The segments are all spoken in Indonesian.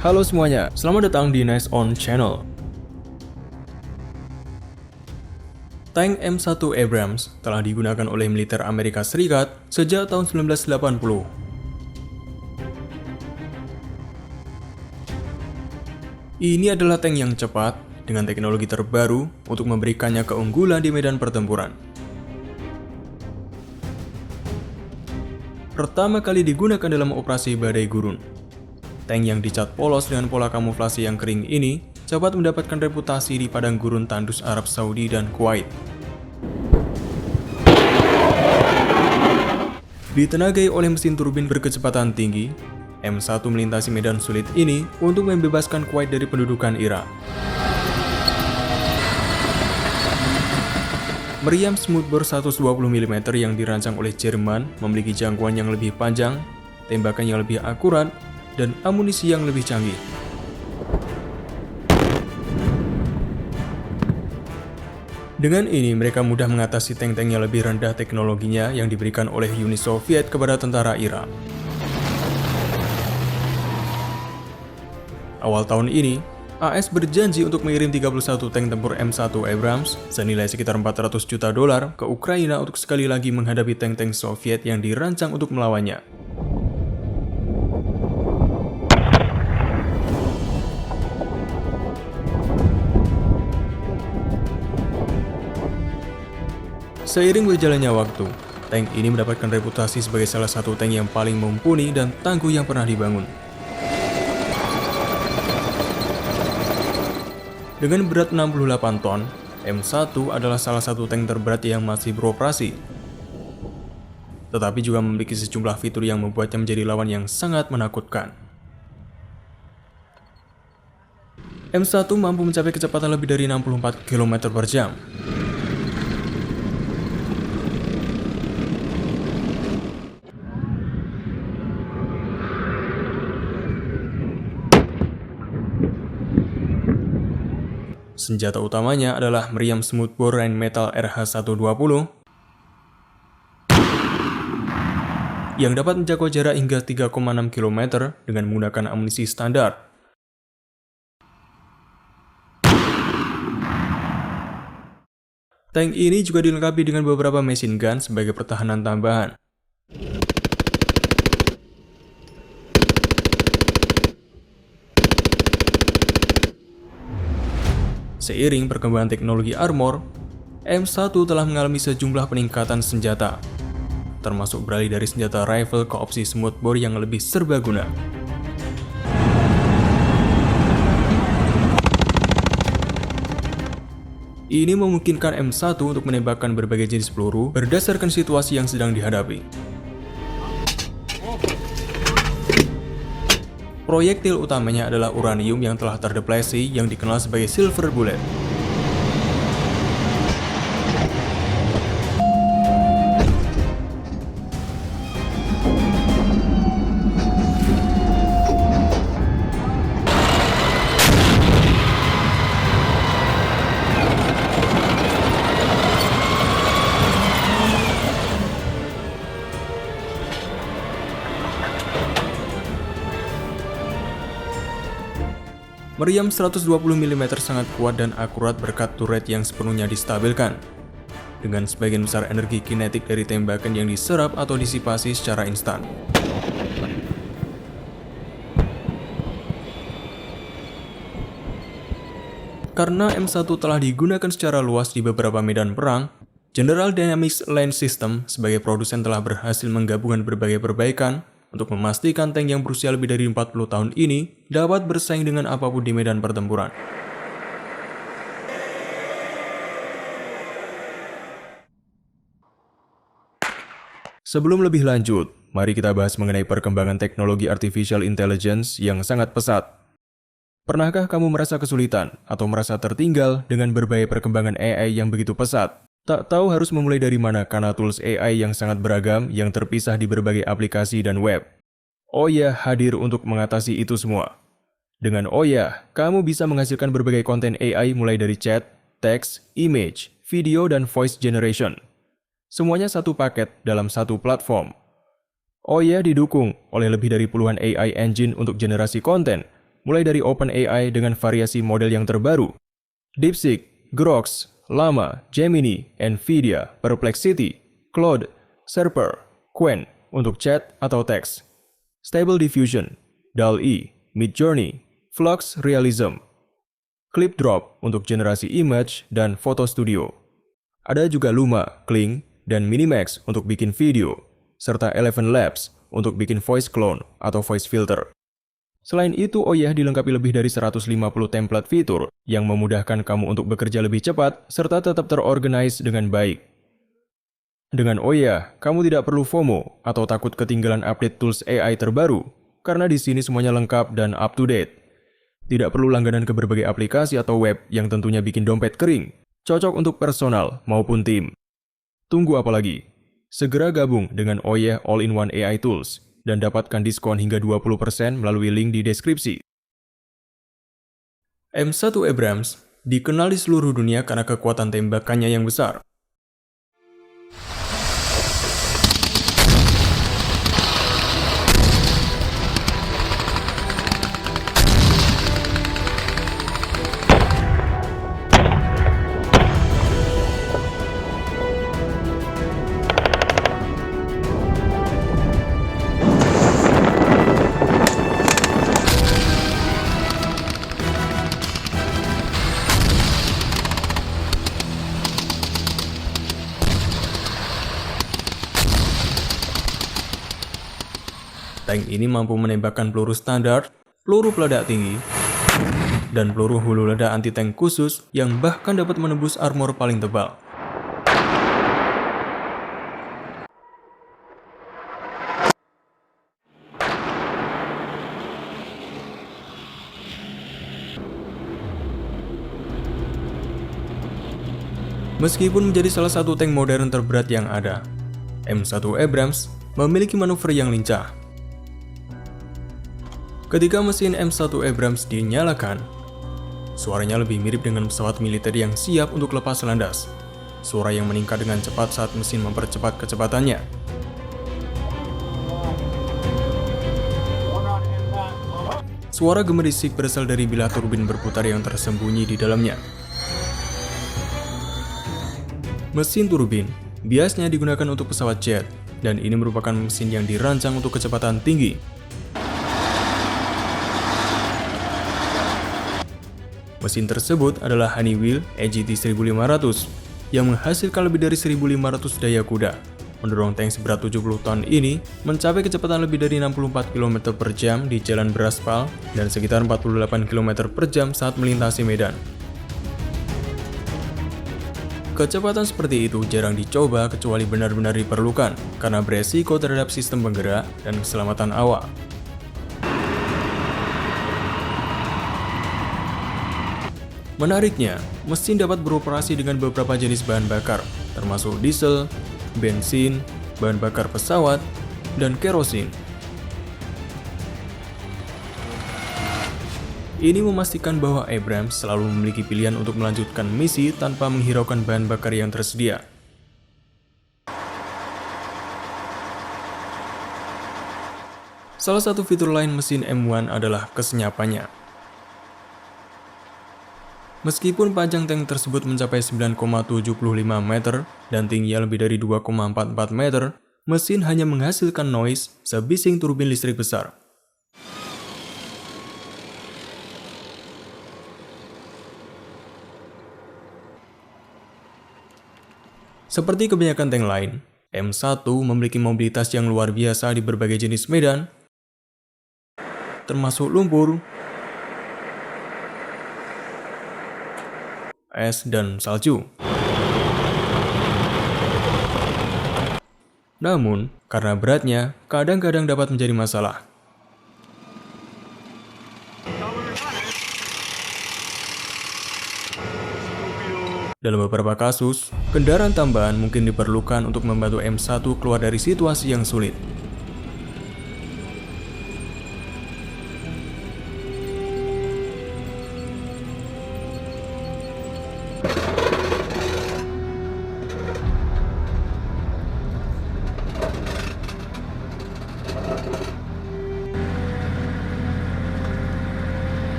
Halo semuanya, selamat datang di Nice On Channel. Tank M1 Abrams telah digunakan oleh militer Amerika Serikat sejak tahun 1980. Ini adalah tank yang cepat dengan teknologi terbaru untuk memberikannya keunggulan di medan pertempuran. Pertama kali digunakan dalam operasi Badai Gurun. Tank yang dicat polos dengan pola kamuflase yang kering ini cepat mendapatkan reputasi di padang gurun tandus Arab Saudi dan Kuwait. Ditenagai oleh mesin turbin berkecepatan tinggi, M1 melintasi medan sulit ini untuk membebaskan Kuwait dari pendudukan Irak. Meriam smoothbore 120 mm yang dirancang oleh Jerman memiliki jangkauan yang lebih panjang, tembakan yang lebih akurat, dan amunisi yang lebih canggih. Dengan ini, mereka mudah mengatasi tank-tank yang lebih rendah teknologinya yang diberikan oleh Uni Soviet kepada tentara Irak. Awal tahun ini, AS berjanji untuk mengirim 31 tank tempur M1 Abrams senilai sekitar $400 juta ke Ukraina untuk sekali lagi menghadapi tank-tank Soviet yang dirancang untuk melawannya. Seiring berjalannya waktu, tank ini mendapatkan reputasi sebagai salah satu tank yang paling mumpuni dan tangguh yang pernah dibangun. Dengan berat 68 ton, M1 adalah salah satu tank terberat yang masih beroperasi. Tetapi juga memiliki sejumlah fitur yang membuatnya menjadi lawan yang sangat menakutkan. M1 mampu mencapai kecepatan lebih dari 64 km per jam. Senjata utamanya adalah meriam smoothbore Rheinmetall RH120 yang dapat menjangkau jarak hingga 3,6 km dengan menggunakan amunisi standar. Tank ini juga dilengkapi dengan beberapa machine gun sebagai pertahanan tambahan. Seiring perkembangan teknologi armor, M1 telah mengalami sejumlah peningkatan senjata, termasuk beralih dari senjata rifle ke opsi smoothbore yang lebih serbaguna. Ini memungkinkan M1 untuk menembakkan berbagai jenis peluru berdasarkan situasi yang sedang dihadapi. Proyektil utamanya adalah uranium yang telah terdeplesi yang dikenal sebagai silver bullet. Meriam 120 mm sangat kuat dan akurat berkat turret yang sepenuhnya distabilkan, dengan sebagian besar energi kinetik dari tembakan yang diserap atau disipasi secara instan. Karena M1 telah digunakan secara luas di beberapa medan perang, General Dynamics Land System sebagai produsen telah berhasil menggabungkan berbagai perbaikan untuk memastikan tank yang berusia lebih dari 40 tahun ini dapat bersaing dengan apapun di medan pertempuran. Sebelum lebih lanjut, mari kita bahas mengenai perkembangan teknologi artificial intelligence yang sangat pesat. Pernahkah kamu merasa kesulitan atau merasa tertinggal dengan berbagai perkembangan AI yang begitu pesat? Tak tahu harus memulai dari mana karena tools AI yang sangat beragam yang terpisah di berbagai aplikasi dan web. Oya hadir untuk mengatasi itu semua. Dengan Oya, kamu bisa menghasilkan berbagai konten AI mulai dari chat, teks, image, video, dan voice generation. Semuanya satu paket dalam satu platform. Oya didukung oleh lebih dari puluhan AI engine untuk generasi konten, mulai dari OpenAI dengan variasi model yang terbaru, DeepSeek, Grok, Llama, Gemini, Nvidia, Perplexity, Claude, Serper, Qwen untuk chat atau teks, Stable Diffusion, DALL-E, Midjourney, Flux Realism, ClipDrop untuk generasi image dan foto studio. Ada juga Luma, Kling, dan Minimax untuk bikin video, serta Eleven Labs untuk bikin voice clone atau voice filter. Selain itu, Oyah dilengkapi lebih dari 150 template fitur yang memudahkan kamu untuk bekerja lebih cepat serta tetap terorganize dengan baik. Dengan Oyah, kamu tidak perlu FOMO atau takut ketinggalan update tools AI terbaru, karena di sini semuanya lengkap dan up to date. Tidak perlu langganan ke berbagai aplikasi atau web yang tentunya bikin dompet kering, cocok untuk personal maupun tim. Tunggu apa lagi? Segera gabung dengan Oyah All-in-One AI Tools dan dapatkan diskon hingga 20% melalui link di deskripsi. M1 Abrams dikenal di seluruh dunia karena kekuatan tembakannya yang besar. Tank ini mampu menembakkan peluru standar, peluru peledak tinggi, dan peluru hulu ledak anti-tank khusus yang bahkan dapat menembus armor paling tebal. Meskipun menjadi salah satu tank modern terberat yang ada, M1 Abrams memiliki manuver yang lincah. Ketika mesin M1 Abrams dinyalakan, suaranya lebih mirip dengan pesawat militer yang siap untuk lepas landas. Suara yang meningkat dengan cepat saat mesin mempercepat kecepatannya. Suara gemerisik berasal dari bilah turbin berputar yang tersembunyi di dalamnya. Mesin turbin biasanya digunakan untuk pesawat jet, dan ini merupakan mesin yang dirancang untuk kecepatan tinggi. Mesin tersebut adalah Honeywell EGT 1500 yang menghasilkan lebih dari 1500 daya kuda, mendorong tank seberat 70 ton ini mencapai kecepatan lebih dari 64 km per jam di jalan beraspal dan sekitar 48 km per jam saat melintasi medan. Kecepatan seperti itu jarang dicoba kecuali benar-benar diperlukan karena beresiko terhadap sistem penggerak dan keselamatan awak. Menariknya, mesin dapat beroperasi dengan beberapa jenis bahan bakar, termasuk diesel, bensin, bahan bakar pesawat, dan kerosin. Ini memastikan bahwa Abrams selalu memiliki pilihan untuk melanjutkan misi tanpa menghiraukan bahan bakar yang tersedia. Salah satu fitur lain mesin M1 adalah kesenyapannya. Meskipun panjang tank tersebut mencapai 9,75 meter dan tingginya lebih dari 2,44 meter, mesin hanya menghasilkan noise sebising turbin listrik besar. Seperti kebanyakan tank lain, M1 memiliki mobilitas yang luar biasa di berbagai jenis medan, termasuk lumpur, es, dan salju. Namun, karena beratnya, kadang-kadang dapat menjadi masalah. Dalam beberapa kasus, kendaraan tambahan mungkin diperlukan untuk membantu M1 keluar dari situasi yang sulit.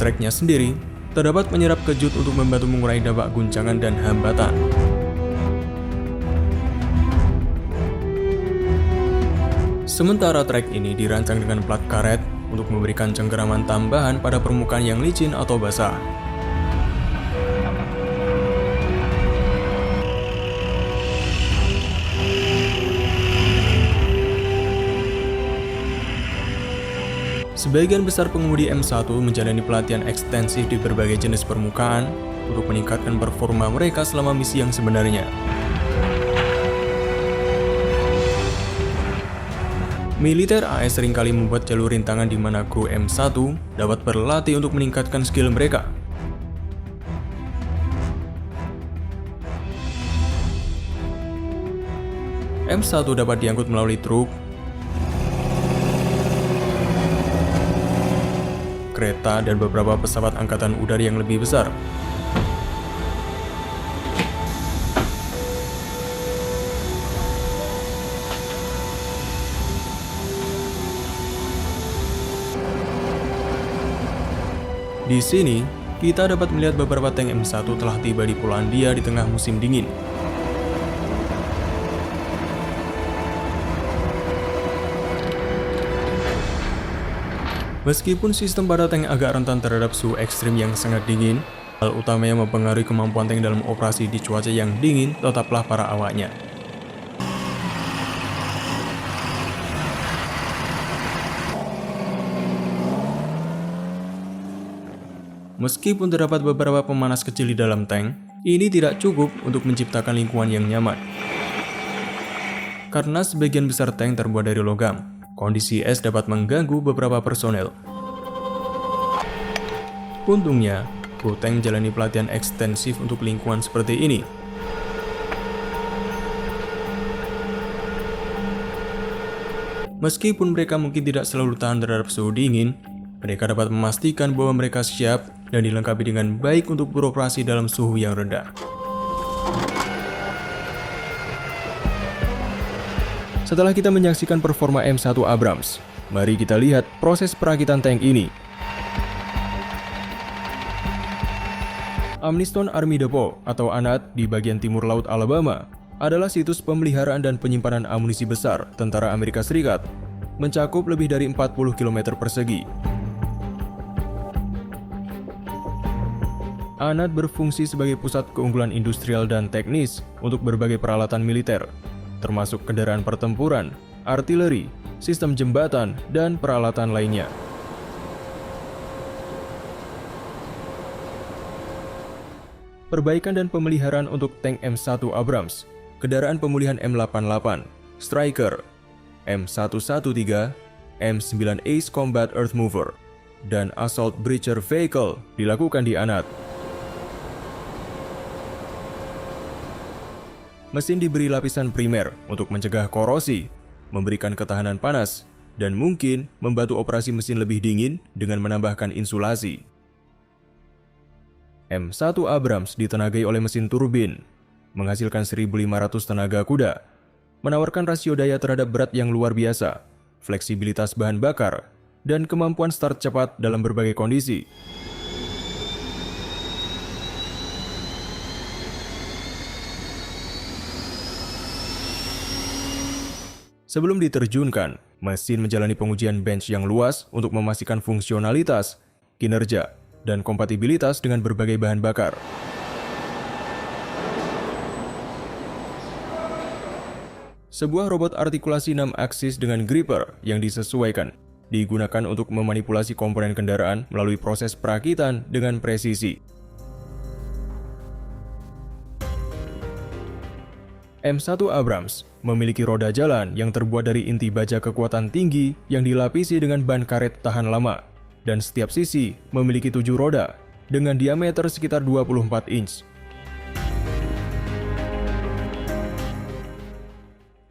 treknya sendiri terdapat penyerap kejut untuk membantu mengurangi dampak guncangan dan hambatan. Sementara trek ini dirancang dengan plat karet untuk memberikan cengkeraman tambahan pada permukaan yang licin atau basah. Sebagian besar pengemudi M1 menjalani pelatihan ekstensif di berbagai jenis permukaan untuk meningkatkan performa mereka selama misi yang sebenarnya. Militer AS seringkali membuat jalur rintangan di mana kru M1 dapat berlatih untuk meningkatkan skill mereka. M1 dapat diangkut melalui truk, kereta, dan beberapa pesawat angkatan udara yang lebih besar. Di sini, kita dapat melihat beberapa tank M1 telah tiba di Polandia di tengah musim dingin. Meskipun sistem pada tank agak rentan terhadap suhu ekstrim yang sangat dingin, hal utama yang mempengaruhi kemampuan tank dalam operasi di cuaca yang dingin tetaplah para awaknya. Meskipun terdapat beberapa pemanas kecil di dalam tank, ini tidak cukup untuk menciptakan lingkungan yang nyaman. Karena sebagian besar tank terbuat dari logam, kondisi es dapat mengganggu beberapa personel. Untungnya, kru tank menjalani pelatihan ekstensif untuk lingkungan seperti ini. Meskipun mereka mungkin tidak selalu tahan terhadap suhu dingin, mereka dapat memastikan bahwa mereka siap dan dilengkapi dengan baik untuk beroperasi dalam suhu yang rendah. Setelah kita menyaksikan performa M1 Abrams, mari kita lihat proses perakitan tank ini. Amniston Army Depot atau ANAD di bagian timur laut Alabama adalah situs pemeliharaan dan penyimpanan amunisi besar tentara Amerika Serikat, mencakup lebih dari 40 km persegi. ANAD berfungsi sebagai pusat keunggulan industrial dan teknis untuk berbagai peralatan militer, termasuk kendaraan pertempuran, artileri, sistem jembatan, dan peralatan lainnya. Perbaikan dan pemeliharaan untuk tank M1 Abrams, kendaraan pemulihan M88, Striker, M113, M9 Ace Combat Earth Mover, dan Assault Breacher Vehicle dilakukan di ANAD. Mesin diberi lapisan primer untuk mencegah korosi, memberikan ketahanan panas, dan mungkin membantu operasi mesin lebih dingin dengan menambahkan insulasi. M1 Abrams ditenagai oleh mesin turbin, menghasilkan 1.500 tenaga kuda, menawarkan rasio daya terhadap berat yang luar biasa, fleksibilitas bahan bakar, dan kemampuan start cepat dalam berbagai kondisi. Sebelum diterjunkan, mesin menjalani pengujian bench yang luas untuk memastikan fungsionalitas, kinerja, dan kompatibilitas dengan berbagai bahan bakar. Sebuah robot artikulasi 6 aksis dengan gripper yang disesuaikan digunakan untuk memanipulasi komponen kendaraan melalui proses perakitan dengan presisi. M1 Abrams memiliki roda jalan yang terbuat dari inti baja kekuatan tinggi yang dilapisi dengan ban karet tahan lama, dan setiap sisi memiliki 7 roda dengan diameter sekitar 24 inch.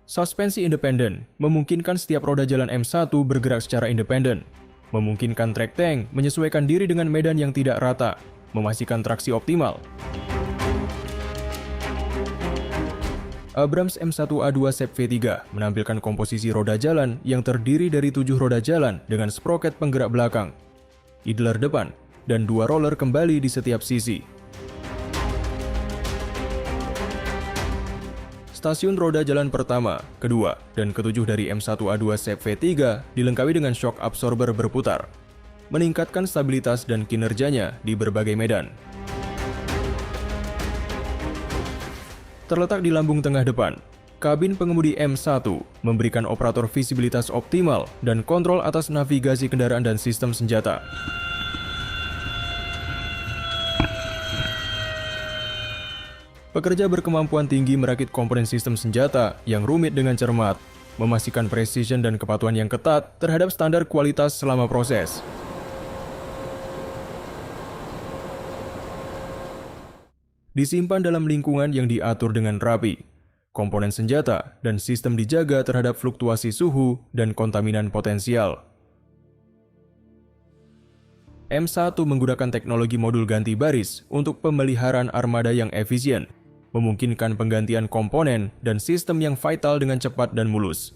Suspensi independen memungkinkan setiap roda jalan M1 bergerak secara independen, memungkinkan trek tank menyesuaikan diri dengan medan yang tidak rata, memastikan traksi optimal. Abrams M1A2 SEP V3 menampilkan komposisi roda jalan yang terdiri dari 7 roda jalan dengan sproket penggerak belakang, idler depan, dan 2 roller kembali di setiap sisi. Stasiun roda jalan pertama, kedua, dan ketujuh dari M1A2 SEP V3 dilengkapi dengan shock absorber berputar, meningkatkan stabilitas dan kinerjanya di berbagai medan. Terletak di lambung tengah depan, kabin pengemudi M1 memberikan operator visibilitas optimal dan kontrol atas navigasi kendaraan dan sistem senjata. Pekerja berkemampuan tinggi merakit komponen sistem senjata yang rumit dengan cermat, memastikan precision dan kepatuhan yang ketat terhadap standar kualitas selama proses. Disimpan dalam lingkungan yang diatur dengan rapi. Komponen senjata dan sistem dijaga terhadap fluktuasi suhu dan kontaminan potensial. M1 menggunakan teknologi modul ganti baris untuk pemeliharaan armada yang efisien, memungkinkan penggantian komponen dan sistem yang vital dengan cepat dan mulus.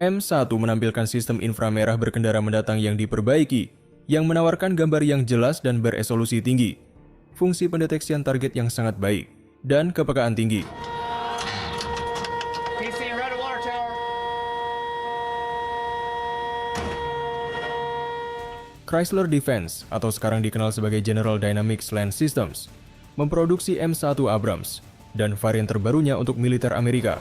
M1 menampilkan sistem inframerah berkendara mendatang yang diperbaiki, yang menawarkan gambar yang jelas dan beresolusi tinggi, fungsi pendeteksian target yang sangat baik, dan kepekaan tinggi. Chrysler Defense, atau sekarang dikenal sebagai General Dynamics Land Systems, memproduksi M1 Abrams dan varian terbarunya untuk militer Amerika.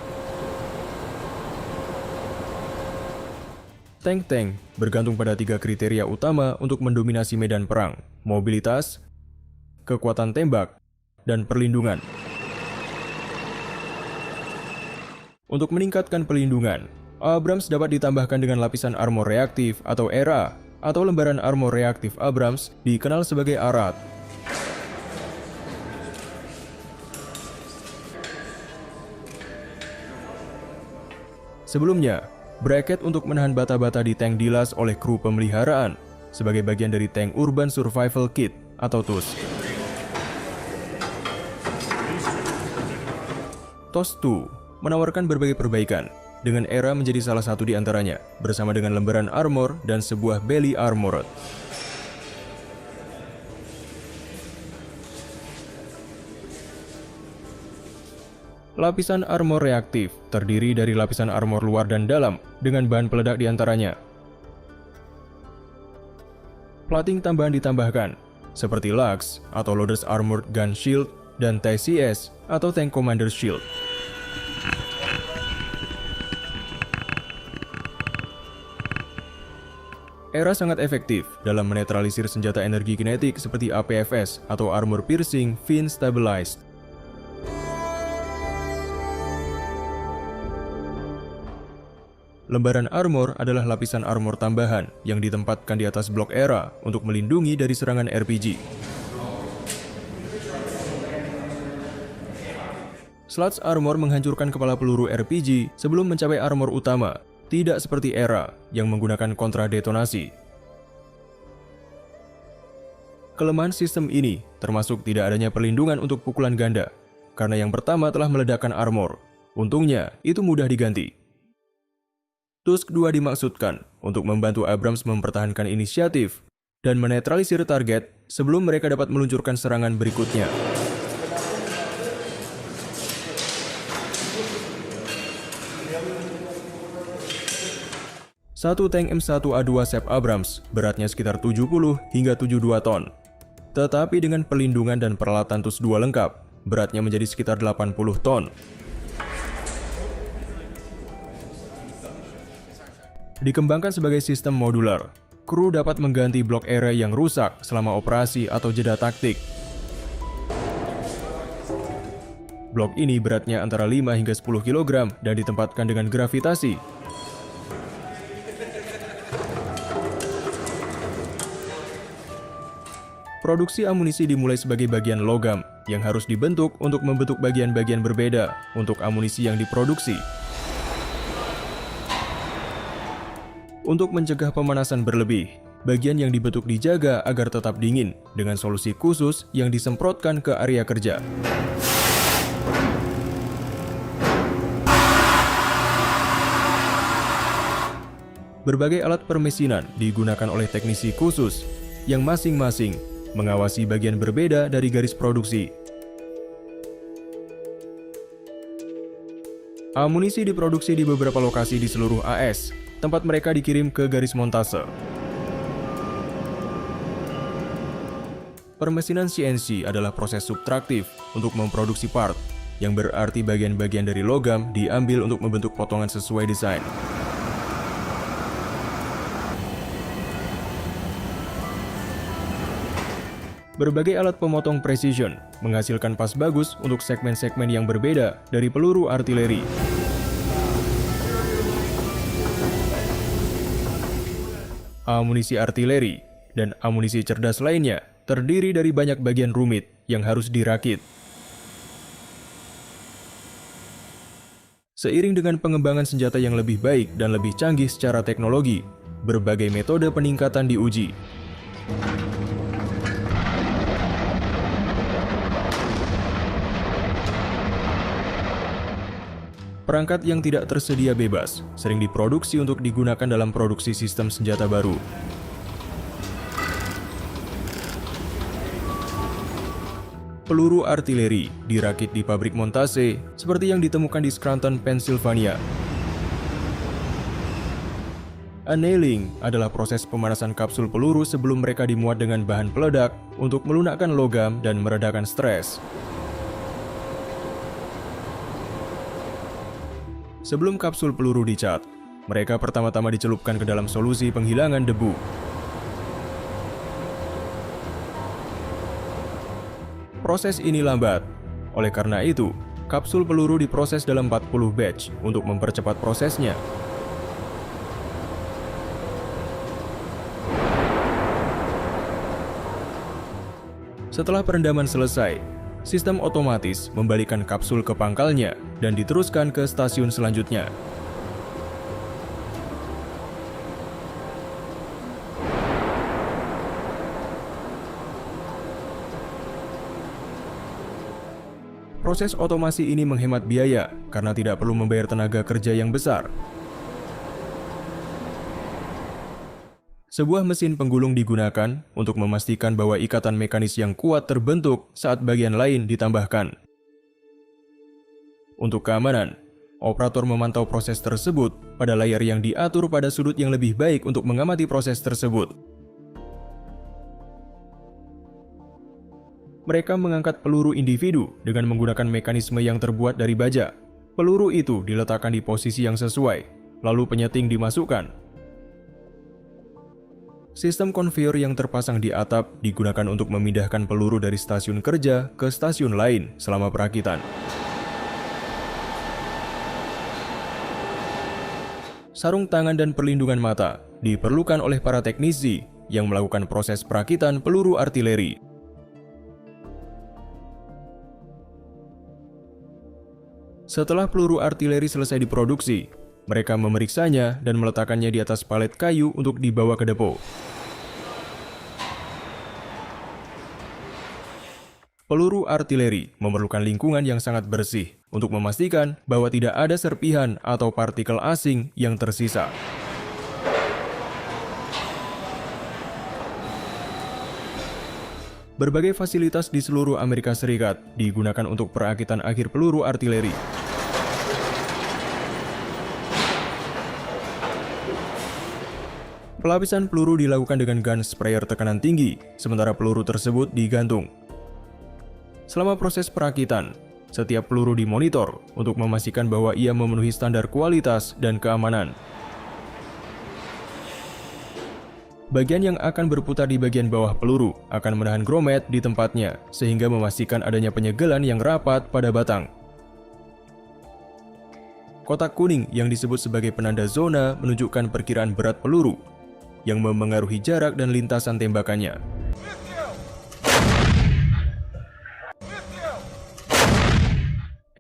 Tank-tank bergantung pada 3 kriteria utama untuk mendominasi medan perang: mobilitas, kekuatan tembak, dan perlindungan. Untuk meningkatkan perlindungan, Abrams dapat ditambahkan dengan lapisan armor reaktif atau ERA, atau lembaran armor reaktif Abrams dikenal sebagai ARAT. Sebelumnya, bracket untuk menahan bata-bata di tank dilas oleh kru pemeliharaan sebagai bagian dari Tank Urban Survival Kit atau TUS. TOS-2 menawarkan berbagai perbaikan, dengan ERA menjadi salah satu di antaranya, bersama dengan lembaran armor dan sebuah belly armored. Lapisan armor reaktif terdiri dari lapisan armor luar dan dalam dengan bahan peledak di antaranya. Plating tambahan ditambahkan, seperti LAX atau Loaders Armored Gun Shield dan TCS atau Tank Commander Shield. ERA sangat efektif dalam menetralisir senjata energi kinetik seperti APFS atau Armor Piercing Fin Stabilized. Lembaran armor adalah lapisan armor tambahan yang ditempatkan di atas blok ERA untuk melindungi dari serangan RPG. Sludge armor menghancurkan kepala peluru RPG sebelum mencapai armor utama, tidak seperti ERA yang menggunakan kontradetonasi. Kelemahan sistem ini termasuk tidak adanya perlindungan untuk pukulan ganda, karena yang pertama telah meledakkan armor. Untungnya, itu mudah diganti. TUSK-2 dimaksudkan untuk membantu Abrams mempertahankan inisiatif dan menetralisir target sebelum mereka dapat meluncurkan serangan berikutnya. Satu tank M1A2 SEP Abrams beratnya sekitar 70 hingga 72 ton. Tetapi dengan perlindungan dan peralatan TUS-2 lengkap, beratnya menjadi sekitar 80 ton. Dikembangkan sebagai sistem modular, kru dapat mengganti blok ERA yang rusak selama operasi atau jeda taktik. Blok ini beratnya antara 5 hingga 10 kg dan ditempatkan dengan gravitasi. Produksi amunisi dimulai sebagai bagian logam yang harus dibentuk untuk membentuk bagian-bagian berbeda untuk amunisi yang diproduksi. Untuk mencegah pemanasan berlebih, bagian yang dibentuk dijaga agar tetap dingin dengan solusi khusus yang disemprotkan ke area kerja. Berbagai alat permesinan digunakan oleh teknisi khusus yang masing-masing mengawasi bagian berbeda dari garis produksi. Amunisi diproduksi di beberapa lokasi di seluruh AS, tempat mereka dikirim ke garis montase. Permesinan CNC adalah proses subtraktif untuk memproduksi part, yang berarti bagian-bagian dari logam diambil untuk membentuk potongan sesuai desain. Berbagai alat pemotong precision menghasilkan pas bagus untuk segmen-segmen yang berbeda dari peluru artileri. Amunisi artileri dan amunisi cerdas lainnya terdiri dari banyak bagian rumit yang harus dirakit. Seiring dengan pengembangan senjata yang lebih baik dan lebih canggih secara teknologi, berbagai metode peningkatan diuji. Perangkat yang tidak tersedia bebas sering diproduksi untuk digunakan dalam produksi sistem senjata baru. Peluru artileri dirakit di pabrik montase seperti yang ditemukan di Scranton, Pennsylvania. Annealing adalah proses pemanasan kapsul peluru sebelum mereka dimuat dengan bahan peledak untuk melunakkan logam dan meredakan stres. Sebelum kapsul peluru dicat, mereka pertama-tama dicelupkan ke dalam solusi penghilangan debu. Proses ini lambat. Oleh karena itu, kapsul peluru diproses dalam 40 batch untuk mempercepat prosesnya. Setelah perendaman selesai, sistem otomatis membalikkan kapsul ke pangkalnya dan diteruskan ke stasiun selanjutnya. Proses otomasi ini menghemat biaya karena tidak perlu membayar tenaga kerja yang besar. Sebuah mesin penggulung digunakan untuk memastikan bahwa ikatan mekanis yang kuat terbentuk saat bagian lain ditambahkan. Untuk keamanan, operator memantau proses tersebut pada layar yang diatur pada sudut yang lebih baik untuk mengamati proses tersebut. Mereka mengangkat peluru individu dengan menggunakan mekanisme yang terbuat dari baja. Peluru itu diletakkan di posisi yang sesuai, lalu penyeting dimasukkan. Sistem konveyor yang terpasang di atap digunakan untuk memindahkan peluru dari stasiun kerja ke stasiun lain selama perakitan. Sarung tangan dan perlindungan mata diperlukan oleh para teknisi yang melakukan proses perakitan peluru artileri. Setelah peluru artileri selesai diproduksi, mereka memeriksanya dan meletakkannya di atas palet kayu untuk dibawa ke depo. Peluru artileri memerlukan lingkungan yang sangat bersih untuk memastikan bahwa tidak ada serpihan atau partikel asing yang tersisa. Berbagai fasilitas di seluruh Amerika Serikat digunakan untuk perakitan akhir peluru artileri. Pelapisan peluru dilakukan dengan gun sprayer tekanan tinggi, sementara peluru tersebut digantung. Selama proses perakitan, setiap peluru dimonitor untuk memastikan bahwa ia memenuhi standar kualitas dan keamanan. Bagian yang akan berputar di bagian bawah peluru akan menahan grommet di tempatnya, sehingga memastikan adanya penyegelan yang rapat pada batang. Kotak kuning yang disebut sebagai penanda zona menunjukkan perkiraan berat peluru, yang memengaruhi jarak dan lintasan tembakannya.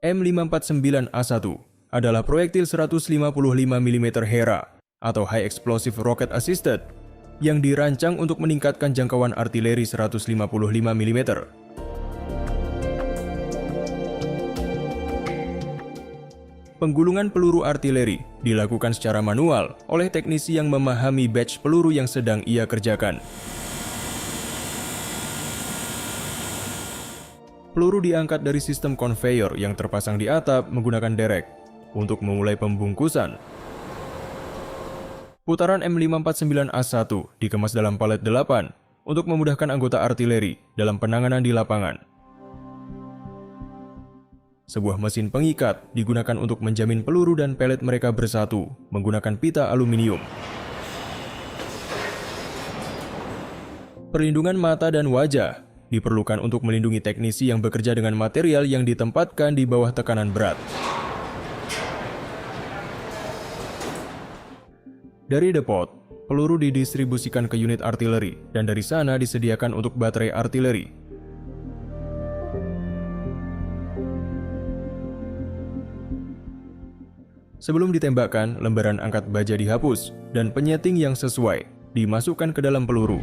M549A1 adalah proyektil 155 mm Hera atau High Explosive Rocket Assisted yang dirancang untuk meningkatkan jangkauan artileri 155 mm. Penggulungan peluru artileri dilakukan secara manual oleh teknisi yang memahami batch peluru yang sedang ia kerjakan. Peluru diangkat dari sistem konveyor yang terpasang di atap menggunakan derek untuk memulai pembungkusan. Putaran M549A1 dikemas dalam palet 8 untuk memudahkan anggota artileri dalam penanganan di lapangan. Sebuah mesin pengikat digunakan untuk menjamin peluru dan pelet mereka bersatu menggunakan pita aluminium. Perlindungan mata dan wajah diperlukan untuk melindungi teknisi yang bekerja dengan material yang ditempatkan di bawah tekanan berat. Dari depot, peluru didistribusikan ke unit artileri dan dari sana disediakan untuk baterai artileri. Sebelum ditembakkan, lembaran angkat baja dihapus dan penyeting yang sesuai dimasukkan ke dalam peluru.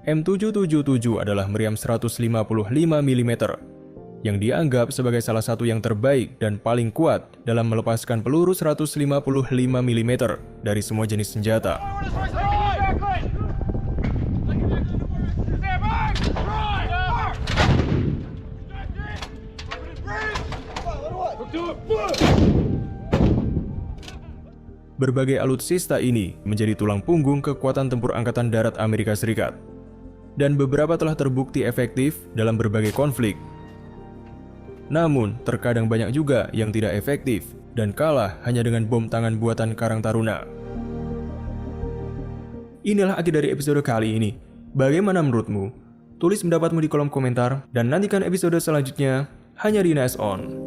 M777 adalah meriam 155 mm yang dianggap sebagai salah satu yang terbaik dan paling kuat dalam melepaskan peluru 155 mm dari semua jenis senjata. Berbagai alutsista ini menjadi tulang punggung kekuatan tempur Angkatan Darat Amerika Serikat. Dan beberapa telah terbukti efektif dalam berbagai konflik. Namun, terkadang banyak juga yang tidak efektif dan kalah hanya dengan bom tangan buatan Karang Taruna. Inilah akhir dari episode kali ini. Bagaimana menurutmu? Tulis pendapatmu di kolom komentar dan nantikan episode selanjutnya hanya di Nice On.